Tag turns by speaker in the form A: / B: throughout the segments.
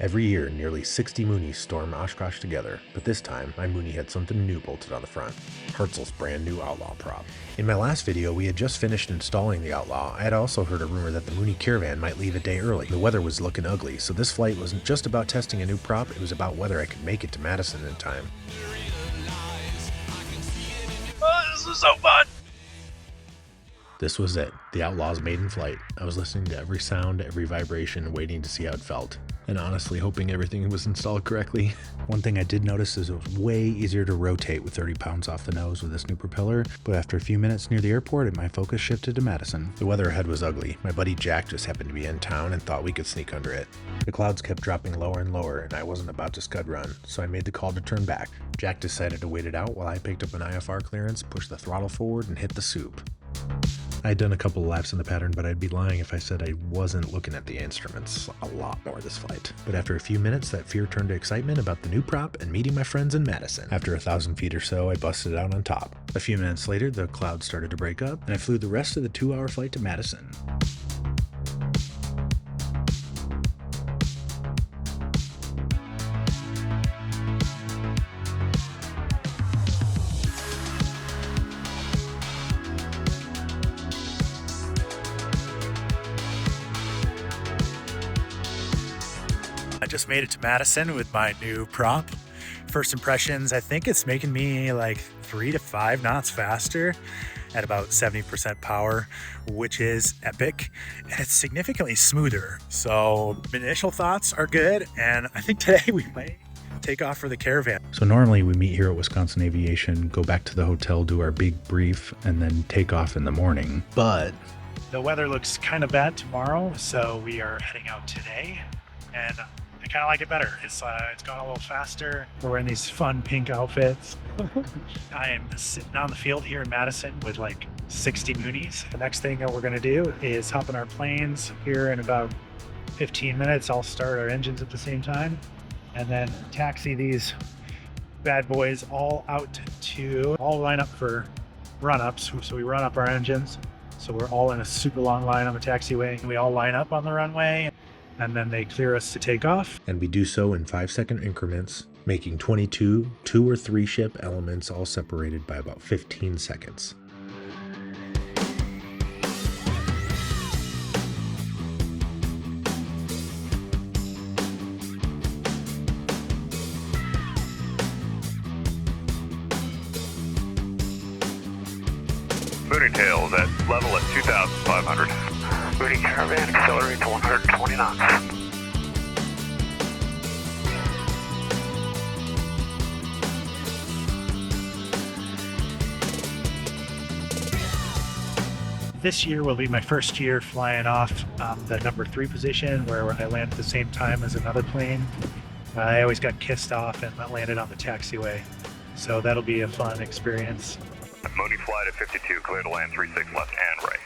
A: Every year, nearly 60 Moonies storm Oshkosh together, but this time, my Mooney had something new bolted on the front. Hartzell's brand new Outlaw prop. In my last video, we had just finished installing the Outlaw. I had also heard a rumor that the Mooney Caravan might leave a day early. The weather was looking ugly, so this flight wasn't just about testing a new prop, it was about whether I could make it to Madison in time.
B: Oh, this was so fun!
A: This was it, the Outlaw's maiden flight. I was listening to every sound, every vibration, waiting to see how it felt. And honestly hoping everything was installed correctly. One thing I did notice is it was way easier to rotate with 30 pounds off the nose with this new propeller, but after a few minutes near the airport, my focus shifted to Madison. The weather ahead was ugly. My buddy Jack just happened to be in town and thought we could sneak under it. The clouds kept dropping lower and lower, and I wasn't about to scud run, so I made the call to turn back. Jack decided to wait it out while I picked up an IFR clearance, pushed the throttle forward, and hit the soup. I had done a couple of laps in the pattern, but I'd be lying if I said I wasn't looking at the instruments a lot more this flight. But after a few minutes, that fear turned to excitement about the new prop and meeting my friends in Madison. After 1,000 feet or so, I busted out on top. A few minutes later, the clouds started to break up, and I flew the rest of the 2-hour flight to Madison.
B: I just made it to Madison with my new prop. First impressions, I think it's making me like 3 to 5 knots faster at about 70% power, which is epic. And it's significantly smoother. So initial thoughts are good. And I think today we might take off for the Caravan.
A: So normally we meet here at Wisconsin Aviation, go back to the hotel, do our big brief, and then take off in the morning. But
B: The weather looks kind of bad tomorrow, so we are heading out today. And I kind of like it better. It's gone a little faster. We're wearing these fun pink outfits. I am sitting on the field here in Madison with like 60 Moonies. The next thing that we're going to do is hop in our planes here in about 15 minutes. I'll start our engines at the same time and then taxi these bad boys all out to all line up for run-ups. So we run up our engines. So we're all in a super long line on the taxiway. We all line up on the runway, and then they clear us to take off.
A: And we do so in 5-second increments, making 22 2 or 3 ship elements all separated by about 15 seconds.
C: Mooney tails at level at 2,500.
D: Mooney Caravan, accelerate to 120 knots.
B: This year will be my first year flying off the number 3 position where I land at the same time as another plane. I always got kissed off and landed on the taxiway. So that'll be a fun experience.
C: Mooney flight at 52, clear to land 36 left and right.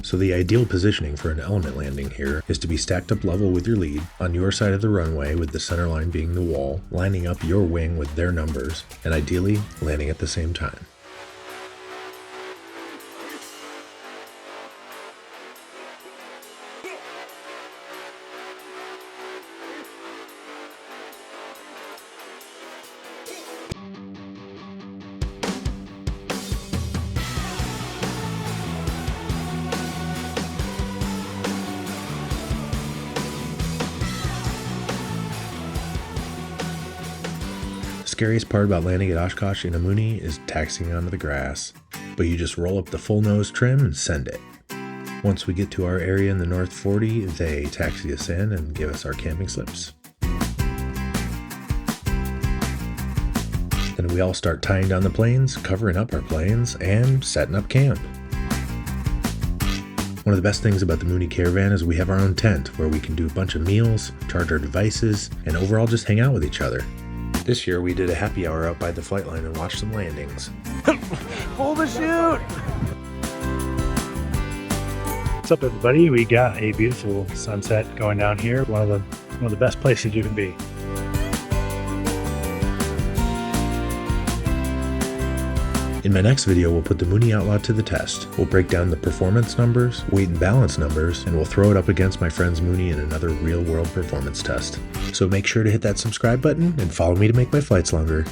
A: So the ideal positioning for an element landing here is to be stacked up level with your lead, on your side of the runway with the center line being the wall, lining up your wing with their numbers, and ideally landing at the same time. The scariest part about landing at Oshkosh in a Mooney is taxiing onto the grass, but you just roll up the full nose trim and send it. Once we get to our area in the North 40, they taxi us in and give us our camping slips. Then we all start tying down the planes, covering up our planes, and setting up camp. One of the best things about the Mooney Caravan is we have our own tent where we can do a bunch of meals, charge our devices, and overall just hang out with each other. This year we did a happy hour out by the flight line and watched some landings.
B: Pull the chute! What's up, everybody? We got a beautiful sunset going down here. One of the best places you can be.
A: In my next video, we'll put the Mooney Outlaw to the test. We'll break down the performance numbers, weight and balance numbers, and we'll throw it up against my friend's Mooney in another real-world performance test. So make sure to hit that subscribe button and follow me to make my flights longer.